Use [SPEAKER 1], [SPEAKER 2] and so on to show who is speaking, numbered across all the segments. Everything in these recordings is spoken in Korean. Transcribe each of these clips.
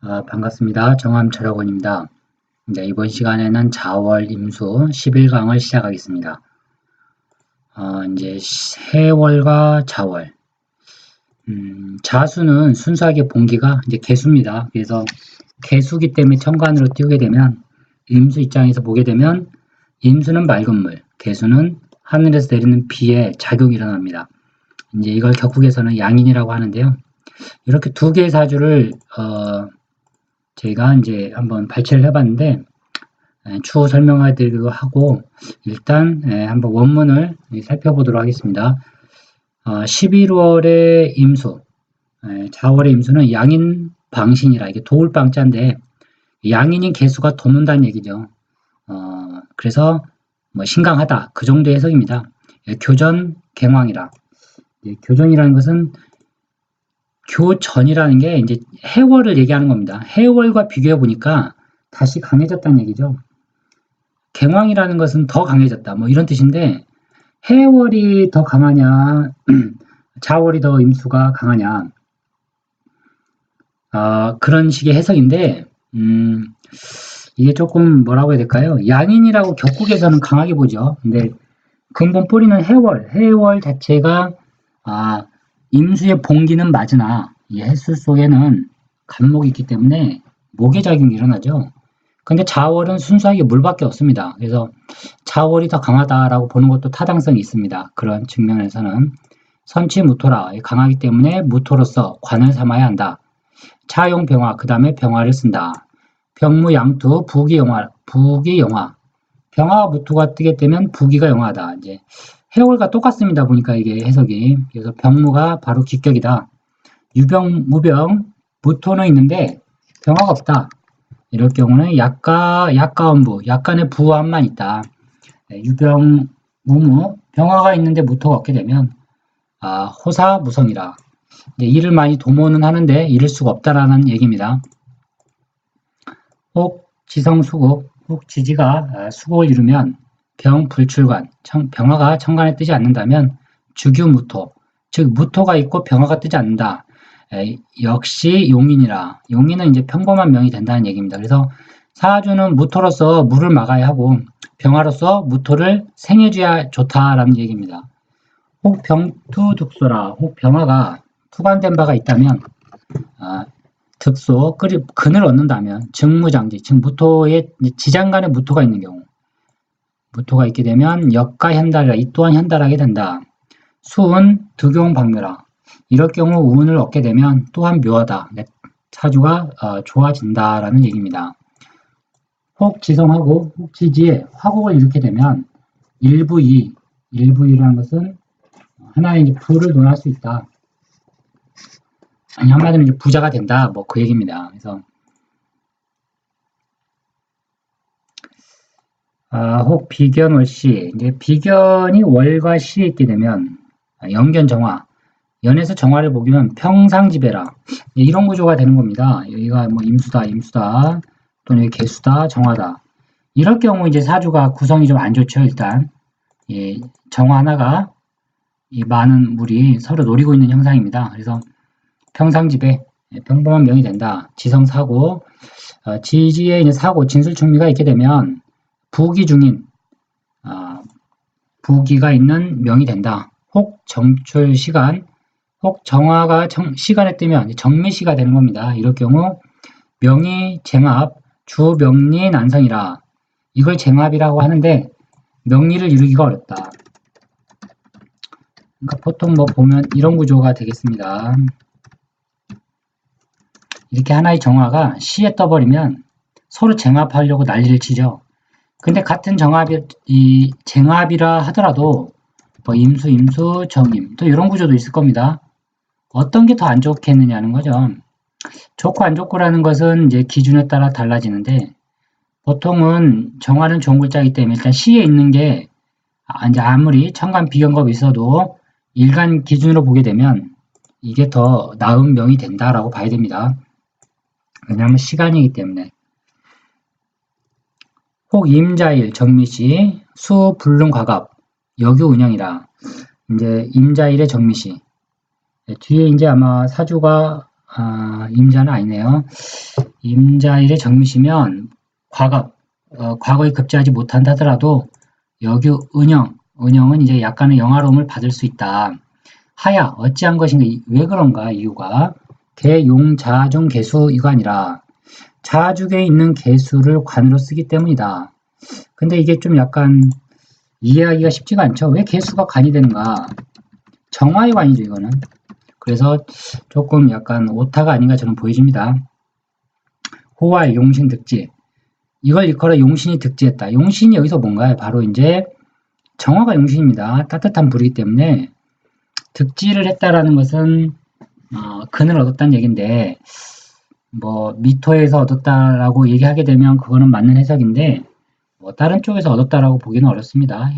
[SPEAKER 1] 반갑습니다. 정함철학원입니다. 이번 시간에는 자월 임수 11강을 시작하겠습니다. 이제 해월과 자월. 자수는 순수하게 본기가 이제 개수입니다. 그래서 개수기 때문에 천간으로 띄우게 되면 임수 입장에서 보게 되면 임수는 맑은 물, 개수는 하늘에서 내리는 비에 작용이 일어납니다. 이제 이걸 격국에서는 양인이라고 하는데요. 이렇게 두 개의 사주를 저희가 이제 한번 발췌를 해봤는데 추후 설명해 드리기도 하고 일단 한번 원문을 살펴보도록 하겠습니다. 11월의 임수, 자월의 임수는 양인 방신이라 이게 도울방자인데 양인인 개수가 돕는다는 얘기죠. 그래서 뭐 신강하다 그 정도의 해석입니다. 교전 갱왕이라. 교전이라는 것은 교전이라는 게 이제 해월을 얘기하는 겁니다. 해월과 비교해 보니까 다시 강해졌다는 얘기죠. 갱왕이라는 것은 더 강해졌다. 뭐 이런 뜻인데 해월이 더 강하냐, 자월이 더 임수가 강하냐, 그런 식의 해석인데 이게 조금 뭐라고 해야 될까요? 양인이라고 격국에서는 강하게 보죠. 근데 근본 뿌리는 해월 자체가 임수의 본기는 맞으나 이 해수 속에는 간목이 있기 때문에 목의 작용이 일어나죠. 근데 자월은 순수하게 물밖에 없습니다. 그래서 자월이 더 강하다라고 보는 것도 타당성이 있습니다. 그런 측면에서는 선치무토라 강하기 때문에 무토로서 관을 삼아야 한다. 차용 병화 그 다음에 병화를 쓴다. 병무양투 부기영화 병화와 무토가 뜨게 되면 부기가 영화다. 이제 해월과 똑같습니다. 보니까 이게 해석이. 그래서 병무가 바로 기격이다. 유병, 무병, 무토는 있는데 병화가 없다. 이럴 경우는 약가원부, 약간의 부함만 있다. 유병, 무무, 병화가 있는데 무토가 없게 되면 호사무성이라. 일을 많이 도모는 하는데 이룰 수가 없다라는 얘기입니다. 혹 지성수국, 혹 지지가 수국을 이루면 병불출관, 병화가 천간에 뜨지 않는다면 주규무토, 즉 무토가 있고 병화가 뜨지 않는다. 역시 용인이라. 용인은 이제 평범한 명이 된다는 얘기입니다. 그래서 사주는 무토로서 물을 막아야 하고 병화로서 무토를 생해줘야 좋다라는 얘기입니다. 혹 병투득소라. 혹 병화가 투관된 바가 있다면 득소, 근을 얻는다면 증무장지, 즉 무토의 지장간에 무토가 있는 경우 무토가 있게 되면 역가현달이라 이 또한 현달하게 된다. 수은 득용박묘라. 이럴 경우 운을 얻게 되면 또한 묘하다. 사주가 좋아진다라는 얘기입니다. 혹 지성하고 혹 지지에 화곡을 일으키게 되면 일부이라는 것은 하나의 이제 부를 논할 수 있다. 아니 한마디로 이제 부자가 된다. 뭐 그 얘기입니다. 그래서 혹 비견 월시 이제 비견이 월과 시에 있게 되면 연견 정화 연에서 정화를 보기면 평상지배라 이런 구조가 되는 겁니다. 여기가 뭐 임수다 또는 개수다 정화다 이럴 경우 이제 사주가 구성이 좀 안 좋죠. 일단 정화 하나가 이 많은 물이 서로 노리고 있는 형상입니다. 그래서 평상지배 평범한 명이 된다. 지성사고 지지에 이제 사고 진술충미가 있게 되면 부기 중인 부기가 있는 명이 된다. 혹 정출 시간 혹 정화가 시간에 뜨면 정미시가 되는 겁니다. 이럴 경우 명이 쟁합 주명리 난성이라 이걸 쟁합이라고 하는데 명리를 이루기가 어렵다. 그러니까 보통 뭐 보면 이런 구조가 되겠습니다. 이렇게 하나의 정화가 시에 떠버리면 서로 쟁합하려고 난리를 치죠. 근데 같은 쟁합이라 하더라도 뭐 임수, 정임 또 이런 구조도 있을 겁니다. 어떤 게 더 안 좋겠느냐는 거죠. 좋고 안 좋고라는 것은 이제 기준에 따라 달라지는데 보통은 정화는 좋은 글자이기 때문에 일단 시에 있는 게 이제 아무리 천간 비견겁이 있어도 일간 기준으로 보게 되면 이게 더 나은 명이 된다라고 봐야 됩니다. 왜냐하면 시간이기 때문에. 혹 임자일 정미시 수 불능 과갑 여규 운영이라 이제 임자일의 정미시 뒤에 이제 아마 사주가 임자는 아니네요. 임자일의 정미시면 과거에 급제하지 못한다 하더라도 여규 은영은 이제 약간의 영화로움을 받을 수 있다. 하야 어찌한 것인가 왜 그런가 이유가 개, 용, 자, 중, 개수 이거 아니라 자죽에 있는 개수를 관으로 쓰기 때문이다. 근데 이게 좀 약간 이해하기가 쉽지가 않죠. 왜 개수가 관이 되는가? 정화의 관이죠 이거는. 그래서 조금 약간 오타가 아닌가 저는 보여집니다. 호활, 용신, 득지. 이걸 일컬어 용신이 득지했다. 용신이 여기서 뭔가요? 바로 이제 정화가 용신입니다. 따뜻한 불이기 때문에 득지를 했다라는 것은 근을 얻었다는 얘기인데 뭐 미토에서 얻었다라고 얘기하게 되면 그거는 맞는 해석인데 뭐 다른 쪽에서 얻었다라고 보기는 어렵습니다.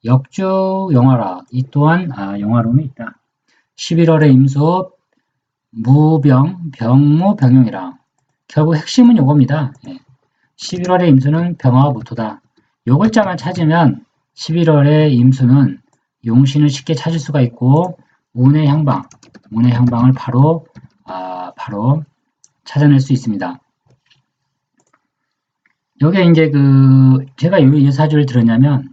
[SPEAKER 1] 역주 영화라 이 또한 영화로움이 있다. 11월의 임수 무병 병무 병용이라 결국 핵심은 요겁니다. 11월의 임수는 병화와 무토다. 요 글자만 찾으면 11월의 임수는 용신을 쉽게 찾을 수가 있고 운의 향방을 바로 찾아낼 수 있습니다. 여기에 이제 제가 이 사주를 들었냐면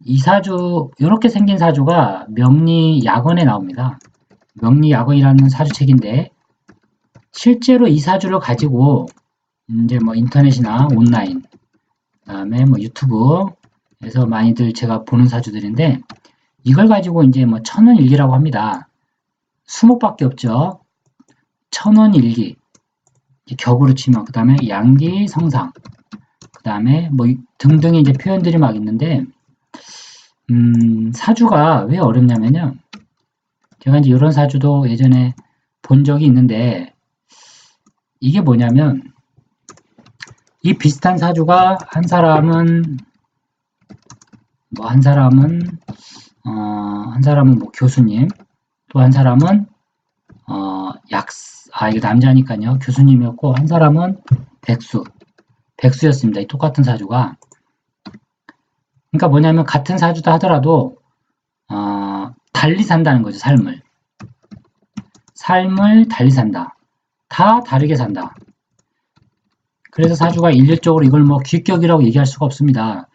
[SPEAKER 1] 이 사주 이렇게 생긴 사주가 명리야건에 나옵니다. 명리야건이라는 사주책인데 실제로 이 사주를 가지고 이제 뭐 인터넷이나 온라인 그다음에 뭐 유튜브에서 많이들 제가 보는 사주들인데 이걸 가지고 이제 뭐 천원일기라고 합니다. 수목밖에 없죠. 천원일기 격으로 치면 그 다음에 양기 성상 그 다음에 뭐 등등의 이제 표현들이 막 있는데 사주가 왜 어렵냐면요. 제가 이제 이런 사주도 예전에 본 적이 있는데 이게 뭐냐면 이 비슷한 사주가 한 사람은 뭐 교수님 또 한 사람은 이거 남자니까요. 교수님이었고 한 사람은 백수였습니다. 이 똑같은 사주가. 그러니까 뭐냐면 같은 사주다 하더라도 달리 산다는 거죠. 삶을 달리 산다. 다 다르게 산다. 그래서 사주가 일률적으로 이걸 뭐 귀격이라고 얘기할 수가 없습니다.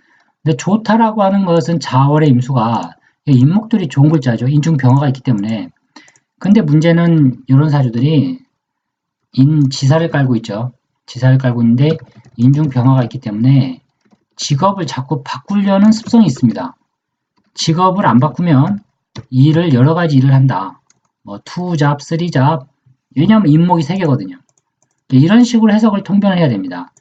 [SPEAKER 1] 근데 좋다라고 하는 것은 자월의 임수가 인목들이 좋은 글자죠. 인중병화가 있기 때문에. 근데 문제는 이런 사주들이 지사를 깔고 있죠. 지사를 깔고 있는데 인중병화가 있기 때문에 직업을 자꾸 바꾸려는 습성이 있습니다. 직업을 안 바꾸면 여러 가지 일을 한다. 뭐 2잡, 3잡. 왜냐하면 인목이 3개거든요. 이런 식으로 해석을 통변을 해야 됩니다.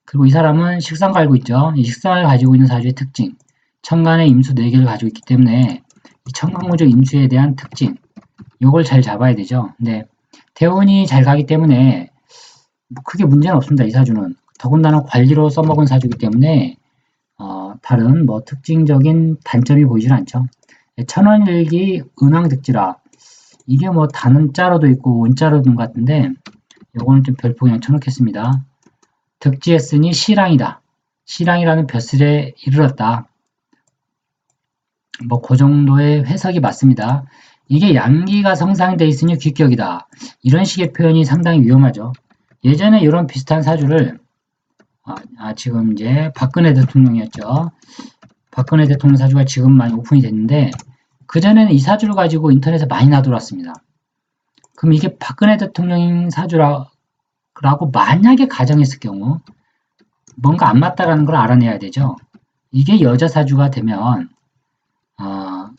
[SPEAKER 1] 그리고 이 사람은 식상 갈고 있죠. 이 식상을 가지고 있는 사주의 특징. 천간의 임수 4개를 가지고 있기 때문에 이 천간무적 임수에 대한 특징. 요걸 잘 잡아야 되죠. 근데 대운이 잘 가기 때문에 뭐 크게 문제는 없습니다. 이 사주는. 더군다나 관리로 써먹은 사주이기 때문에 다른 뭐 특징적인 단점이 보이질 않죠. 천원일기 은왕득지라 이게 뭐 단자로도 있고 은자로도 같은데 요거는 좀 별표 그냥 쳐놓겠습니다. 득지했으니 시랑이다. 시랑이라는 벼슬에 이르렀다. 뭐 그 정도의 해석이 맞습니다. 이게 양기가 성상돼 있으니 귀격이다. 이런 식의 표현이 상당히 위험하죠. 예전에 이런 비슷한 사주를 지금 이제 박근혜 대통령이었죠. 박근혜 대통령 사주가 지금 많이 오픈이 됐는데 그전에는 이 사주를 가지고 인터넷에 많이 나돌았습니다. 그럼 이게 박근혜 대통령 사주라고 만약에 가정했을 경우 뭔가 안 맞다라는 걸 알아내야 되죠. 이게 여자 사주가 되면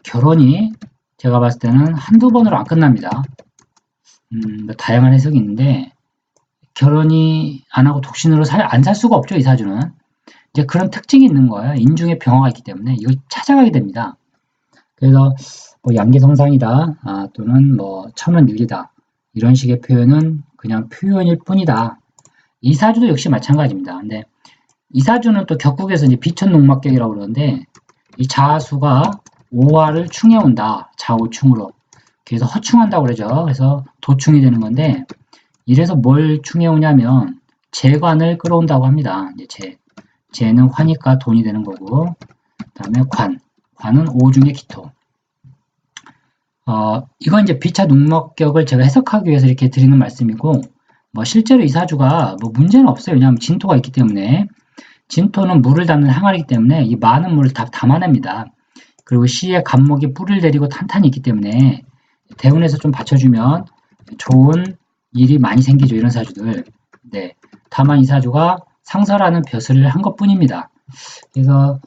[SPEAKER 1] 결혼이 제가 봤을 때는 한두 번으로 안 끝납니다. 뭐 다양한 해석이 있는데 결혼이 안 하고 독신으로 안 살 수가 없죠. 이 사주는. 이제 그런 특징이 있는 거예요. 인중에 병화가 있기 때문에 이걸 찾아가게 됩니다. 그래서 뭐 양기성상이다 또는 뭐 천원일기다 이런 식의 표현은 그냥 표현일 뿐이다. 이 사주도 역시 마찬가지입니다. 근데 이 사주는 또 격국에서 이제 비천농막격이라고 그러는데 이 자수가 오화를 충해온다. 좌우충으로. 그래서 허충한다고 그러죠. 그래서 도충이 되는 건데 이래서 뭘 충해오냐면 재관을 끌어온다고 합니다. 이제 재는 화니까 돈이 되는 거고 그 다음에 관은 오중의 기토. 이건 이제 비차 농목격을 제가 해석하기 위해서 이렇게 드리는 말씀이고, 뭐 실제로 이 사주가 뭐 문제는 없어요. 왜냐하면 진토가 있기 때문에. 진토는 물을 담는 항아리이기 때문에 이 많은 물을 다 담아냅니다. 그리고 시의 간목이 뿔을 내리고 탄탄히 있기 때문에 대운에서 좀 받쳐주면 좋은 일이 많이 생기죠. 이런 사주들. 네. 다만 이 사주가 상설하는 벼슬을 한 것뿐입니다. 그래서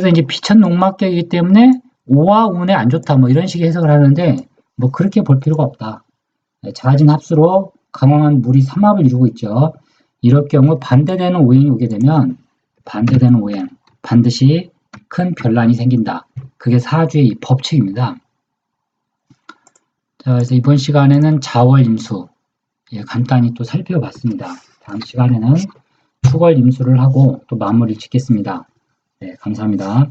[SPEAKER 1] 이제 비천 농막격이기 때문에 오와 운에 안 좋다 뭐 이런 식의 해석을 하는데 뭐 그렇게 볼 필요가 없다. 자진 합수로 강황한 물이 삼합을 이루고 있죠. 이럴 경우 반대되는 오행이 오게 되면 반대되는 오행 반드시 큰 변란이 생긴다. 그게 사주의 이 법칙입니다. 자, 그래서 이번 시간에는 자월임수 간단히 또 살펴봤습니다. 다음 시간에는 축월임수를 하고 또 마무리 짓겠습니다. 네, 감사합니다.